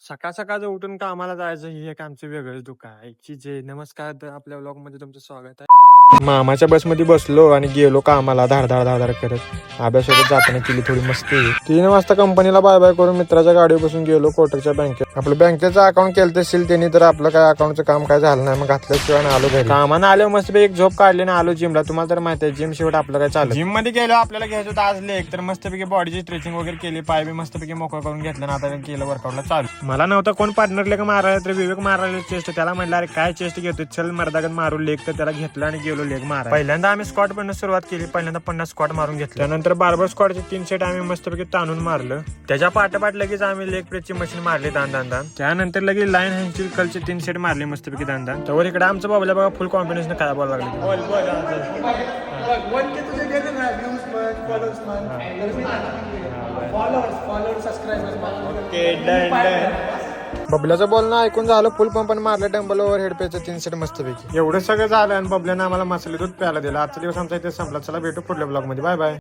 सकाळ सकाळचं उठून कामाला जायचं हे एक आमचं वेगळंच दुःख आहे. की जे नमस्कार तर आपल्या व्लॉग मध्ये तुमचं स्वागत आहे. मामाच्या बसमध्ये बसलो आणि गेलो कामाला धाड करत. अभ्यासोबत जाताना केली थोडी मस्ती. 3 वाजता कंपनीला बाय बाय करून मित्राच्या गाडीवर बसून गेलो कोटकच्या बँकेत. आपलं बँकेचं अकाउंट केलं असेल त्यांनी तर आपलं काय अकाउंटचं काम काय झालं नाही. मग घातल्याशिवाय आलो घरी. कामानं आलो मस्त एक झोप काढली ना आलो जिमला. तुम्हाला तर माहिती आहे जिम शेवट आपलं काय चालू. जिम मध्ये गेलो आपल्याला घ्यायचं होतं आज लेग तर मस्तपैकी बॉडीची स्ट्रेचिंग वगैरे केली. पाय बी मस्तपैकी मोकळं करून घेतलं ना आता केलं वर्कआउटला चालू. मला नव्हता कोण पार्टनर लेग मारायला तर विवेक मारायला चेस्ट. त्याला म्हटलं अरे काय चेस्ट घेतोय चल मर्दागत मारू लेग तर त्याला घेतलं आणि गेलो लेग मारा. पहिल्यांदा आम्ही स्क्वॉट पण सुरुवात केली. पहिल्यांदा 50 स्क्वॉट मारून घेतलं. त्यानंतर बार्बर स्क्वॉटचे 3 सेट आम्ही मस्तपैकी ताणून मारलं. त्याच्या पाठोपाठ लगेच आम्ही लेग प्रेसची मशीन मारली दान. त्यानंतर लगेच लाईन हँडची कलचे 3 सेट मारले मस्तपैकी दान. तर इकडे आमचं बाबूला बघा फुल कॉन्फिडन्स काय बोलायला लागले. बबल्याचं बोलणं ऐकून झालं फुल पंप मारलं डंबल ओव्हर हेड पेचं 3 सेट मस्तपैकी. एवढं सगळं झालं आणि बबल्यानं आम्हाला मसाले दूध प्यायला दिला. आजचा दिवस आमचा इथे संपला. चला भेटू पुढल्या ब्लॉग मध्ये. Bye bye.